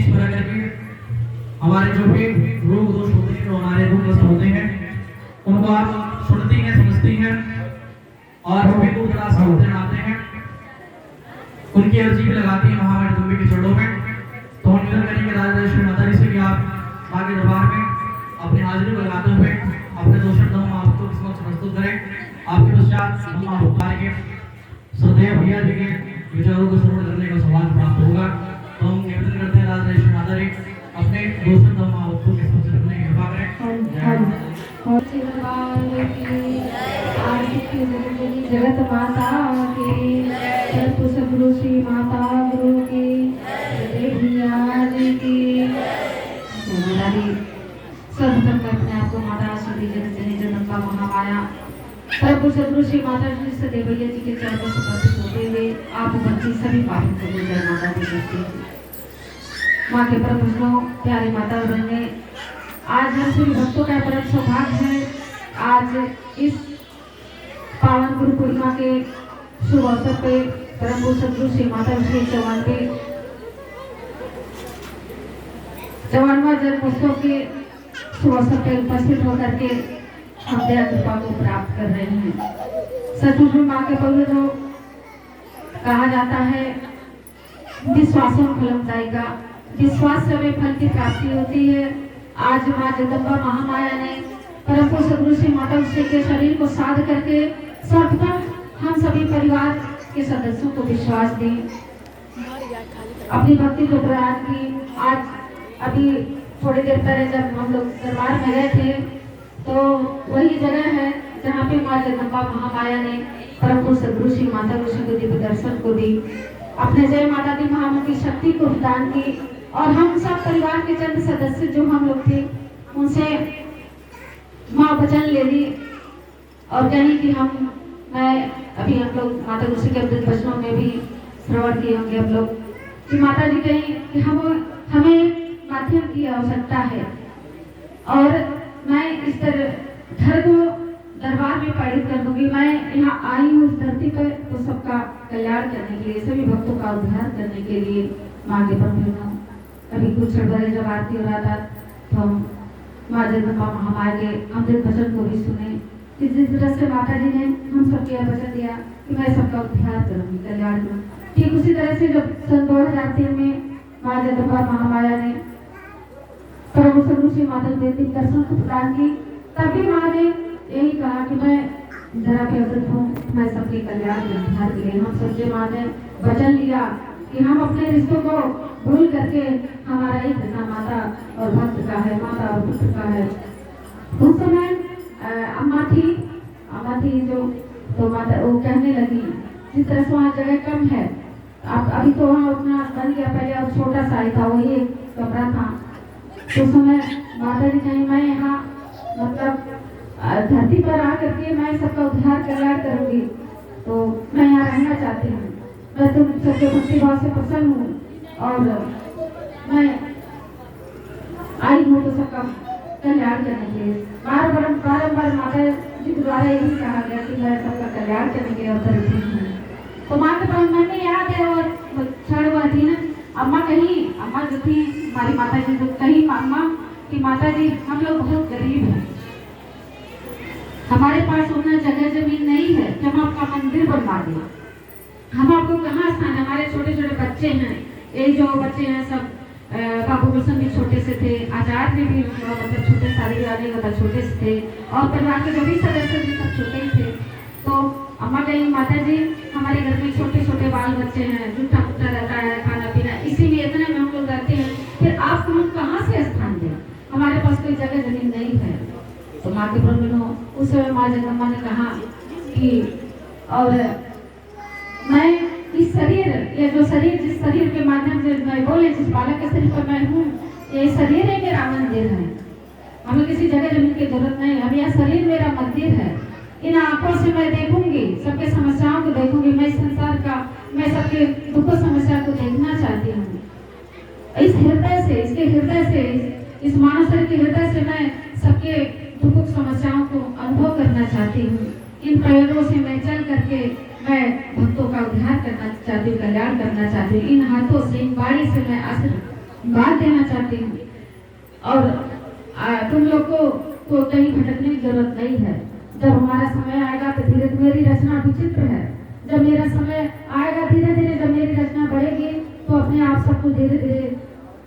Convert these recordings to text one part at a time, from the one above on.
स्मरण करके हमारे जो भी रोग दोष होते हैं, जो हमारे रोग ग्रस्त होते हैं, उनको आप सुनती हैं, समझती हैं और वो भी दूर दराज से होते आते हैं, उनकी अर्जी भी लगाती है महामारी दुर्गे के चरणों में। तो हम निवेदन करेंगे राजराजेश्वरी माता जी से कि आप आगे दरबार में अपनी हाजिरी को लगाते हुए अपने दोषण दम आपको इस वक्त प्रस्तुत करें। आपके पश्चात हम उपकार के श्रद्धेय भैया जी के विचारों को श्रवण करने का सौभाग्य प्राप्त होगा। तो हम निवेदन करते हैं राजराजेश्वरी माता जी अपने दोषण दम आपको इस वक्त रखने की कृपा करें। जगत माता की सतगुरु श्री माता गुरु की सर्वप्रथम मैं अपने आप को माता श्री जगदम्बा महामाया प्रभु सतगुरु श्री माता श्री सदैव भैया जी के चरणों से समर्पित होते हुए आप बच्ची सभी पापों को जय माता दी करती है। माँ के परम भक्तों, प्यारी माता बहने, आज हम सभी भक्तों का परम सौभाग्य है आज इस पावन गुरु पूर्णिमा के शुभ अवसर पे परम सतगुरु श्री माता श्री चौवानवा जन्मोत्सव के शुभ अवसर पे उपस्थित होकर के हम दया कृपा को प्राप्त कर रहे हैं। सतगुरु माँ के पवित्र जो कहा जाता है विश्वासों फलम जाएगा, विश्वास से हमें फल की प्राप्ति होती है। आज माँ जगदम्बा महामाया ने परम सतगुरु श्री माता श्री के शरीर को साध करके सर्वप्रथम हम सभी परिवार के सदस्यों को विश्वास दी, अपनी भक्ति को प्रदान की। आज अभी थोड़ी देर पहले जब हम लोग दरबार में गए थे तो वही जगह है जहाँ पे माँ जगदम्बा महामाया ने परम सतगुरु श्री माता ऋषि को दिव्य दर्शन को दी, अपने जय माता दी महामू की शक्ति को प्रदान की। और हम सब परिवार के चंद सदस्य जो हम लोग थे उनसे माँ वचन ले ली और कहीं कि मैं अभी हम लोग माता ऋषि के अमृत वचनों में भी श्रवण किए होंगे हम लोग कि माता जी कहीं कि हमें माध्यम की आवश्यकता है और मैं इस घर को दरबार में पारित कर दूंगी। मैं यहाँ आई हूँ इस धरती पर तो सबका कल्याण करने के लिए, सभी भक्तों का उद्धार करने के लिए। माँ के परम अभी कुछ बड़े जब आरती हो रहा था तो हम माँ जगदम्बा महामाया के अमृत वचन को भी सुने कि जिस तरह से माता जी ने हम सबके वचन दिया कि मैं सबका उद्धार करूंगी, कल्याण करूंगी, ठीक उसी तरह से जब सन 2003 में माँ जगदम्बा महामाया ने परम सतगुरु श्री माता देवी दर्शन को प्रदान की, तभी माँ ने यही कहा कि मैं जरा के अवृत हूँ, मैं सबके कल्याण के उद्धार के लिए। हम सबसे माँ ने वचन लिया कि हम अपने रिश्तों को भूल करके हमारा एक रिश्ता माता और भक्त का है, माता और पुत्र का है। उस समय अम्मा थी जो तो माता वो कहने लगी जिस तरह से वहाँ जगह कम है, अब अभी तो वहाँ उतना बन गया, पहले और छोटा सा ही था, वही एक कमरा था। तो समय माता जी कहीं मैं यहाँ मतलब धरती पर आ करके मैं सबका उद्धार कल्याण करूंगी, तो मैं यहाँ रहना चाहती हूँ, मैं तुम सबके भक्ति भाव से प्रसन्न हूँ और मैं आई हूँ तो सबका कल्याण करने के लिए। बारंबार माता जी के द्वारा यही कहा गया कि मैं सबका कल्याण करने के लिए अवतरित हूँ। तो माँ के पास मन में याद है और क्षण हुआ थी ना, अम्मा जो थी हमारी माता जी जो कहीं अम्मा कि माता जी हम लोग बहुत गरीब हैं, हमारे पास उतना जगह जमीन नहीं है कि हम आपका मंदिर बनवा दें, हम आपको कहाँ स्थान, हमारे छोटे छोटे बच्चे हैं, ये जो बच्चे हैं सब बाबू गुलशन भी छोटे से थे, आचार्य भी मतलब छोटे सारी वाले मतलब छोटे से थे और परिवार के जो भी सदस्य थे सब छोटे ही थे। तो अम्मा कहीं माता जी हमारे घर में छोटे छोटे बाल बच्चे हैं, जूठा पुट्टा रहता है, खाना पीना इसीलिए इतने में हम लोग रहते हैं, फिर आपको हम कहाँ से स्थान दें, हमारे पास कोई जगह जमीन नहीं है। तो माँ के ब्रह्मणों उस समय माँ जगदम्बा ने कहा कि और मैं इस शरीर, ये जो शरीर जिस शरीर के माध्यम से मैं बोले जिस बालक के शरीर पर मैं हूँ, ये शरीर है मेरा मंदिर है, हमें किसी जगह जमीन की जरूरत नहीं, हम यह शरीर मेरा मंदिर है। इन आंखों से मैं देखूंगी, सबके समस्याओं को देखूंगी, मैं संसार का, मैं सबके दुख समस्या को देखना चाहती हूँ। इस हृदय से, इसके हृदय से, इस मानव शरीर के हृदय से मैं सबके दुख समस्याओं को अनुभव करना चाहती हूँ। इन प्रयोगों से मैं चल करके मैं भक्तों का उद्धार करना चाहती हूँ, कल्याण करना चाहती हूँ। इन हाथों से, इन बाणी से मैं बात देना चाहती हूँ। और तुम लोग को कहीं भटकने की जरूरत नहीं है। जब हमारा समय आएगा तो धीरे धीरे, मेरी रचना विचित्र है, जब मेरा समय आएगा धीरे धीरे, जब मेरी रचना बढ़ेगी तो अपने आप सब कुछ धीरे धीरे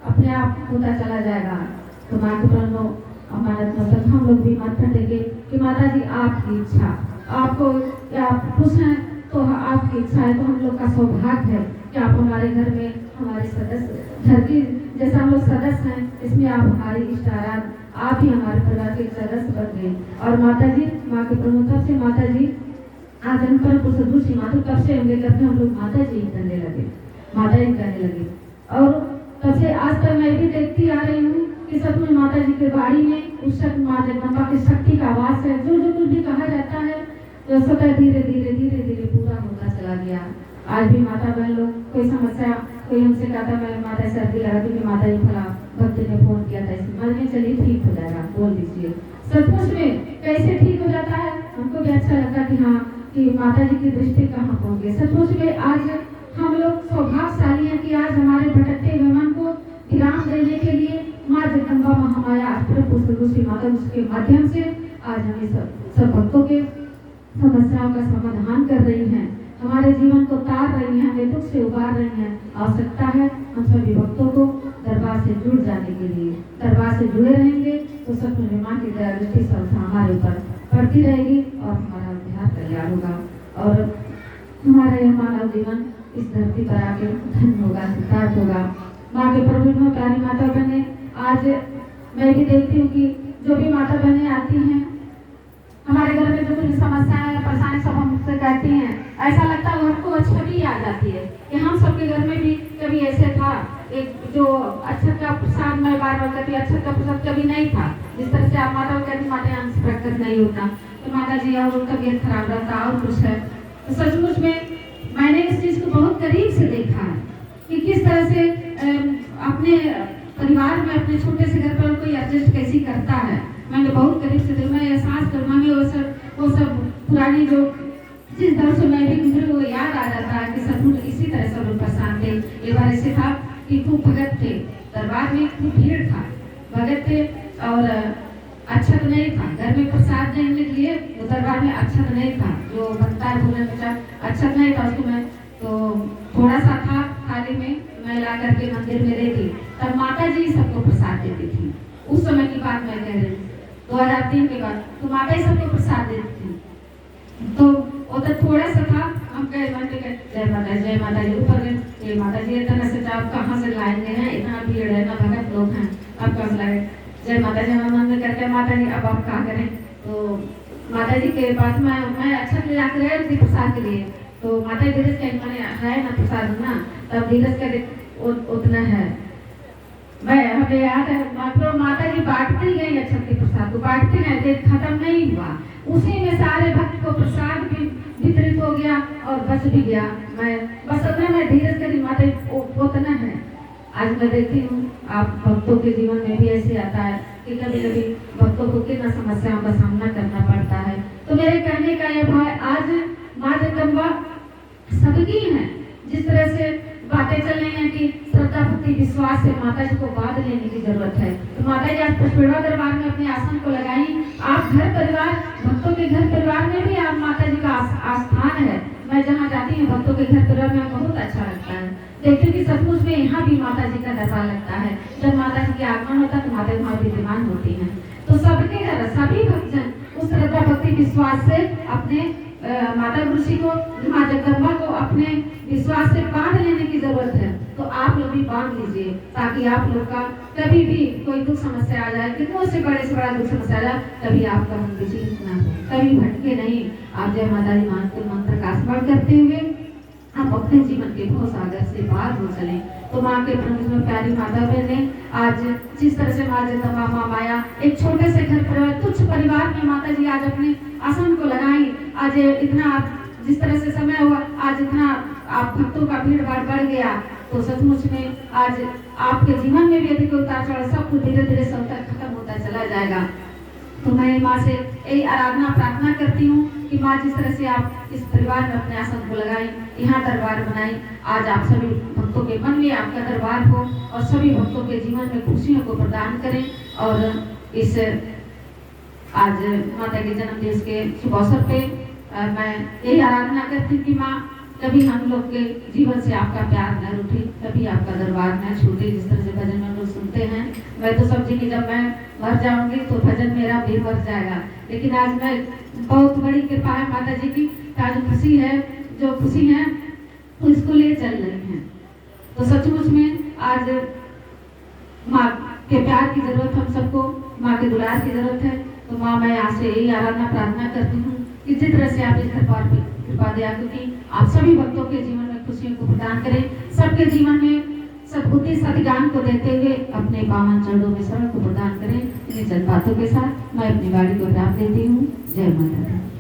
अपने आप होता चला जाएगा। तो माँ के प्रणो अमानत मतलब हम लोग भी मत भटके कि माता जी आपकी इच्छा, आपको या खुश हैं तो आपकी इच्छा है, तो हम लोग का सौभाग्य है कि आप हमारे घर में हमारे सदस्य, घर की जैसा हम लोग सदस्य हैं, इसमें आप हमारी इष्ट आराध, आप ही हमारे परिवार के सदस्य बन गए। और माता जी, माँ के प्रमुख से माता जी आज हम पर सदगुरु माता तब से हम लेकर हम लोग माता जी करने लगे, माता जी करने लगे। और तब से आज तक मैं भी देखती आ रही हूँ कि सचमुच माता जी के बाड़ी में उस शक्ति, माँ जगदम्बा की शक्ति का आवाज है। जो जो कुछ भी कहा जाता है जो स्वतः धीरे धीरे धीरे धीरे पूरा होता चला गया। आज भी माता बहन लोग कोई समस्या, कोई हमसे कहता मैं माता सर्दी लगा क्योंकि माता जी फला भक्ति ने फोन किया था, इस मन में चलिए ठीक हो जाएगा, बोल दीजिए। सचमुच में कैसे ठीक हो जाता है, हमको भी अच्छा लगता कि हाँ कि माता जी की दृष्टि कहाँ पहुँच गई। सचमुच में आज हम लोग सौभाग्यशाली हैं कि आज हमारे भटकते हुए मन को विराम देने के लिए माँ जगदम्बा महामाया श्री माता उसके माध्यम से आज हमें सब भक्तों के समस्याओं का समाधान कर रही हैं, हमारे जीवन को तार रही हैं, हमें दुख से उबार रही हैं। आवश्यकता है हम सभी भक्तों को दरबार से जुड़ जाने के लिए, दरबार से जुड़े रहेंगे तो सब माँ की दया दृष्टि सब हमारे ऊपर पड़ती रहेगी और हमारा उद्धार तैयार होगा और हमारा यह मानव जीवन इस धरती पर आके धन्य होगा, सिद्धार्थ होगा। माँ के प्रभु में प्यारी माता बहने, आज मैं भी देखती हूँ कि जो भी माता बहने आती हैं हमारे घर में जो कुछ समस्याएं परेशानी सब हमसे कहती हैं, ऐसा लगता है हमको छवि आ जाती है कि हम सबके घर में भी कभी ऐसे था। एक जो अक्षत का प्रसाद, मैं बार बार कहती हूँ अक्षत का प्रसाद कभी नहीं था। जिस तरह से आप माता कहती माता अंश प्रकट नहीं होता तो माता जी और तबीयत खराब रहता और कुछ है। तो सचमुच में मैंने इस चीज को बहुत करीब से देखा है कि किस तरह से अपने परिवार में अपने छोटे से घर पर कोई एडजस्ट कैसी करता है। मैंने बहुत करीब से देखा, मैं एहसास करूँगा में वो सब पुरानी जो जिस दौर से मैं भी गुजरी वो याद आ जाता है कि सचमुच इसी तरह सब लोग परेशान थे। एक बार ऐसे था कि खूब भगत थे, दरबार में खूब भीड़ था, भगत थे और अच्छा तो नहीं था, घर में प्रसाद देने के लिए तो दरबार में अच्छा तो नहीं था, जो बनता है भोजन बचा अच्छा नहीं था उसको मैं तो थोड़ा सा था थाली में मैं ला करके मंदिर में देती, तब माता जी सबको प्रसाद देती थी। उस समय की बात मैं कह रही हूँ 2003 के बाद, तो माता जी सबको प्रसाद देती थी। तो उधर थोड़ा सा था, हम कह जय माता जी ऊपर गए, जय माता जी इतना से आप कहाँ से लाएंगे हैं, इतना भीड़ है ना भगत लोग हैं, अब कहाँ लाए जय माता जी। हम मंदिर करके माता जी अब आप क्या करें, तो माता जी के पास मैं अच्छा ले गए थी प्रसाद के लिए, तो माता जी धीरज के मैंने है ना प्रसाद ना, तब धीरज का उतना है। मैं हमें याद है मतलब माता जी बांटती गई अच्छा के प्रसाद को, बांटती गए, खत्म नहीं हुआ, उसी में सारे भक्त को प्रसाद भी वितरित हो गया और बच भी गया। मैं बस उतना मैं धीरज करी माता उतना है। आज मैं देखती हूँ आप भक्तों के जीवन में भी ऐसे आता है कि कभी कभी भक्तों को कितना समस्याओं का सामना करना पड़ता है। तो मेरे कहने का यह भाव आज माँ जगदम्बा सबकी है, जिस तरह से बातें चल रही हैं कि श्रद्धा भक्ति विश्वास से माता जी को बांध लेने की जरूरत है। तो माता जी आज पुष्पेड़ा दरबार में अपने आसन को लगाई, आप घर परिवार भक्तों के घर परिवार में भी आप माता जी का आस्थान है। मैं जहाँ जाती हूँ भक्तों के घर परिवार में बहुत अच्छा लगता है, देखती हूँ कि सचमुच में यहाँ भी माता जी का दरबार लगता है। जब माता जी के आगमन होता है तो माता जी वहाँ विद्यमान होती है। तो सबके घर सभी भक्तजन उस श्रद्धा भक्ति विश्वास से अपने माता ऋषि को माँ जगदम्बा को अपने विश्वास से बांध लेने की जरूरत है। तो आप लोग भी बांध लीजिए ताकि आप लोग का कभी भी कोई दुख समस्या आ जाए, कितनों से बड़ा दुख समस्या आ जाए, कभी आपका मन विचलित ना हो, कभी भटके नहीं। आप जय माता दी मंत्र का स्मरण करते हुए आप अपने जीवन के भव सागर से पार हो चले। तो माँ के प्रभु में प्यारी माता बहन ने आज जिस तरह से माँ जगदम्बा माँ माया एक छोटे से घर परिवार तुच्छ परिवार में माता जी आज अपने आसन को लगाई। आज इतना जिस तरह से समय हुआ, आज इतना आप भक्तों का भीड़ भाड़ बढ़ गया, तो सचमुच में आज आपके जीवन में भी यदि कोई उतार चढ़ाव सब कुछ धीरे धीरे सब तक खत्म होता चला जाएगा। तो मैं माँ से यही आराधना प्रार्थना करती हूँ कि कि माँ जिस तरह से आप इस परिवार में अपने आसन को लगाई, यहाँ दरबार बनाई, आज आप सभी भक्तों के मन में आपका दरबार हो और सभी भक्तों के जीवन में खुशियों को प्रदान करें। और इस आज माता के जन्म दिवस के शुभ अवसर पे मैं यही आराधना करती हूँ कि माँ कभी हम लोग के जीवन से आपका प्यार न रूठे, कभी आपका दरबार न छूटे। जिस तरह से भजन में हम लोग सुनते हैं, मैं तो समझी कि जब मैं मर जाऊंगी तो भजन मेरा भी मर जाएगा, लेकिन आज मैं बहुत बड़ी कृपा है माता जी की, आज खुशी है, जो खुशी है तो इसको ले चल रही हैं। तो सचमुच में आज माँ के प्यार की जरूरत हम सबको, माँ के दुलार की जरूरत है। तो माँ मैं यहाँ से यही आराधना प्रार्थना करती हूँ कि जिस तरह से आप इस दरबार पे कृपा दिया, क्योंकि आप सभी भक्तों के जीवन में खुशियों को प्रदान करें, सबके जीवन में सद्बुद्धि सद्ज्ञान को देते हुए अपने पावन चरणों में सरल को प्रदान करें। इन्हीं चंद बातों के साथ मैं अपनी गाड़ी को विराम देती हूँ। जय माता दी।